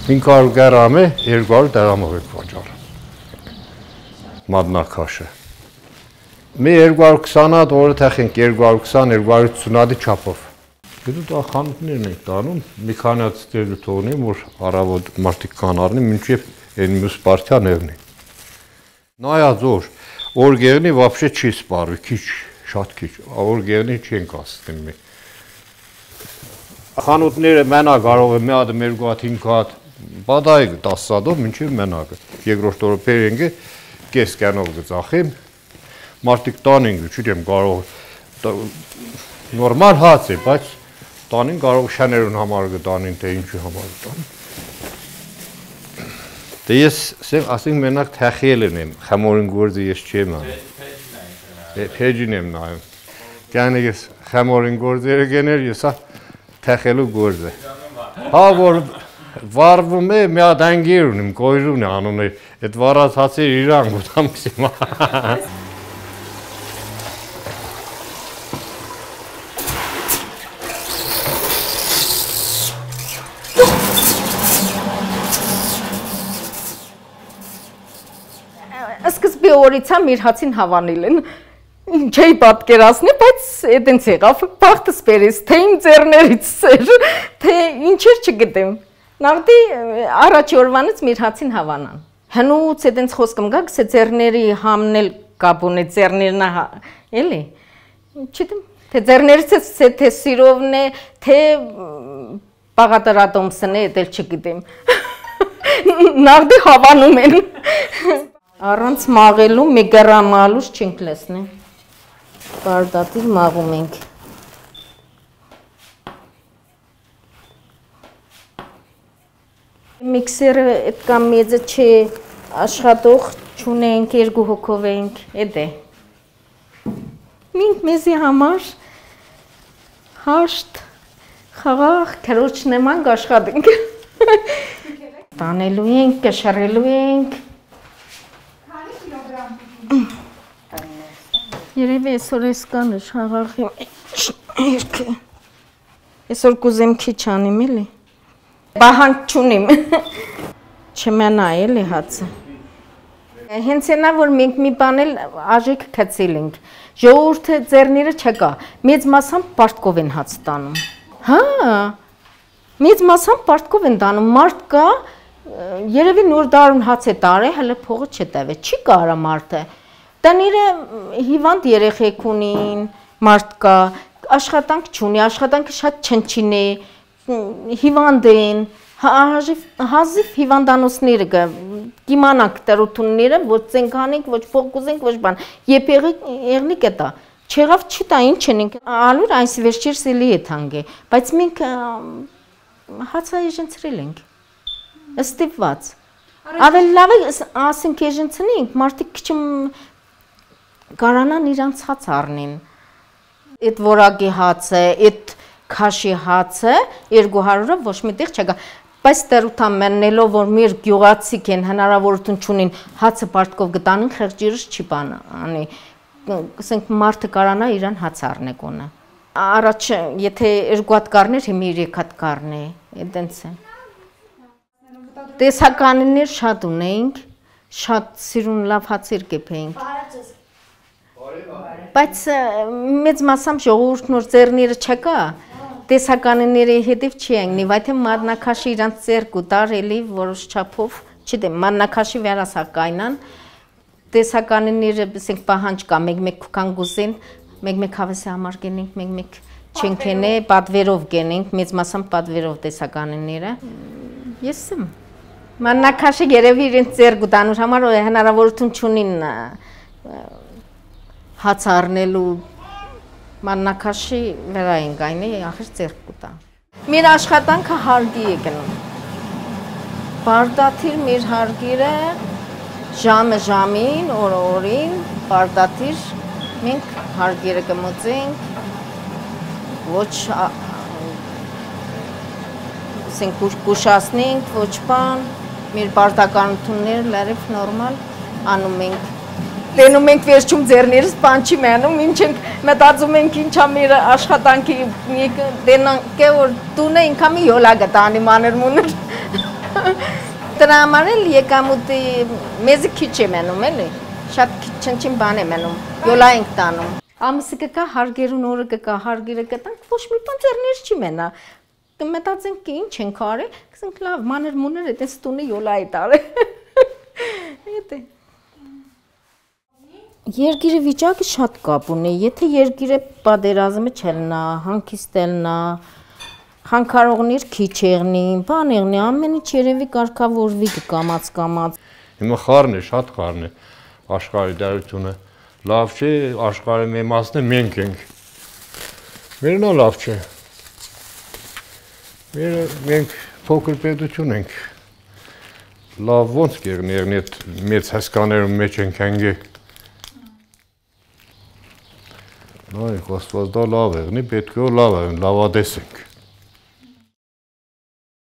500 գրամ է 200 դրամով եք վաճառում։ Մատնաքաշը։ Մի 220 հատ օրը թախենք 220-250 հատի չափով։ Հետո դա խանութներն ենք տանում, մի քանի հատ ստելու թողնի, որ առավոտ մարդիկ կան առնի, մինչև այն մյուս պարտիան եղնի։ Նայած որ գեղնի вообще չի սպառվի, քիչ, շատ քիչ, որ գեղնի չենք ասում մի։ Խանութները մենակ կարող է մի հատ, երկու հատ, 5 հատ, բադայ 10 հատով մինչև մենակը։ Երկրորդ օրը բերենք կես կյանով գծախեմ, մարդիկ տանենք, չգիտեմ, կարող նորմալ հաց է, բայց տանին կարող շաներուն համար գտանին, թե ինչու համար գտանին։ Դե ես ասենք մենակ թախելն եմ, խամորին գործը ես չեմ անում։ Փեջին եմ նայում։ Կյանեք ես խամորին գործերը գեներ, ես թախելու գործը։ Հա որ վարվում է, մի հատ անգիր ունիմ, կոյրուն է անուն է, այդ վարած հացեր իրան գուտամ կսիմ։ Սկզբի օրից եմ իր հացին հավանել են, չէի պատկերացնի, բայց էդենց եղավ, բախտս բերեց, թե իմ ձեռներից էր, թե ինչեր չգտեմ, նավդի առաջի օրվանից միր հացին հավանան, հնուց էդենց խոսկում գա, գսե ձեռների համնել կապուն է, ձեռներն էլի, չիտեմ, թե ձեռներից է, թե սիրովն է, թե բաղատարատոմսն է, էդ էլ չգտեմ, նավդի հավանում են, առանց մաղելու մի գրամ ալուս չենք լսնի, բարդատիր մաղում ենք։ Միքսերը էդկան մեծը չէ, աշխատող չունենք, երկու հոգով ենք, էդ է։ Մինք մեզի համար հաշտ, խաղաղ, քրոջ նեմանք աշխատենք։ Տանելու ենք, կշռելու ենք։ Երևի այսօր ես կանը շաղաղի երկը, այսօր կուզեմ քիչ անիմ էլի, բահանք չունիմ, չմենա էլի հացը, հենց ենա որ մենք մի բանել աժիկ կծիլ ենք, ժողովուրդը ձեռները չկա, մեծ մասամբ պարտկով են հաց տանում, հա, մեծ մասամբ պարտկով են տանում, մարդ կա, երևի նոր դարուն հաց է տարե, հələ փողը չտավե, չի կարա մարդը, Տները հիվանդ երեխեք ունին, մարդ կա, աշխատանք չունի, աշխատանքը շատ չնչին է, հիվանդ են, հազիվ հիվանդանոցները կա, կիմանանք տրութունները, ոչ ծենքանենք, ոչ փող կուզենք, ոչ բան, եբ եղնի կետա, չեղավ չի տա ինչ ենք, ալուր այս վերջիր սելի է թանգ է, բայց մենք հացա եժնցրել ենք, ստիպված, ավել լավ է ասենք եժնցնենք, մարդիկ քիչում Կարանան իրանց հաց առնին, էդ որագի հացը, էդ քաշի հացը 200-ը ոչ միտեղ չգա, բայց տերութան մեննելով, որ մեր գյուղացիք են հնարավորություն չունին հացը պարտկով գտանին, խեղճիրս չի բան անի, ասենք մարդը կարանա իրան հաց առնեք ունը, առաջ եթե 2 հատ կարներ, հիմի 3 հատ կարն է, էդենց է, տեսականիներ շատ ունենք, շատ սիրուն լավ հացեր կեփենք, Բայց մեծ մասամբ ժողովուրդն որ ձեռները չկա, տեսականիների հետև չի անգնի, վայթե մատնաքաշի իրանց ձեր կուտար էլի որոշ չափով, չդեմ, մատնաքաշի վերասակայնան, տեսականիները բսենք պահանջ կա, մեկ-մեկ կուքան գուզեն, մեկ-մեկ հավեսի համար գենենք, մեկ-մեկ չենք ենե, պատվերով գենենք, մեծ մասամբ պատվերով տեսականիները, ես եմ, մատնաքաշի երևի իրենց ձեր կուտանուր համար հնարավորություն չունին հաց առնելու մաննակաշի վրա ենք այնի ախր ձեռք կուտա։ Մեր աշխատանքը հարգի է գնում։ Բարդաթիր մեր հարգիրը ժամը ժամին, օրը օրին, բարդաթիր մենք հարգիրը կմուծենք, ոչ կուշասնենք, ոչ բան, մեր բարդականությունները լարև նորմալ անում ենք։ Տենում ենք վերջում ձեռներս բան չի մենում, ինչ ենք մտածում ենք ինչա մեր աշխատանքի դենանք է որ տունը ինքամի յոլա գտանի մանր մուներ։ Դրա համար էլ եկամուտի մեզի քիչ է մնում էլի, շատ չնչին բան է մնում, յոլա ենք տանում։ Ամսը կկա, հարգերուն օրը կկա, հարգերը կտանք, ոչ մի բան ձեռներ չի մենա։ Կմտածենք ինչ ենք արել, կսենք լավ, մանր մուներ այդպես տունի յոլայի տարել։ Էդ է։ Երկիրը վիճակը շատ կապ ունի, եթե երկիրը պատերազմը չելնա, հանգիստ ելնա, հանքարողներ քիչ եղնի, բան եղնի, ամեն ինչ երևի կարգավորվի կամաց։ Հիմա խառն է, շատ խառն է աշխարհի դարությունը։ Լավ չէ, աշխարհի մի մասն է մենք ենք։ Մերն էլ լավ չէ։ Մենք փոքր պետություն ենք։ Լավ ոնց կեղնի այդ մեծ հասկաներում մեջ ենք հանգի։ Նայ, խոսված դա լավ եղնի, պետք է լավ եղնի, լավադես ենք։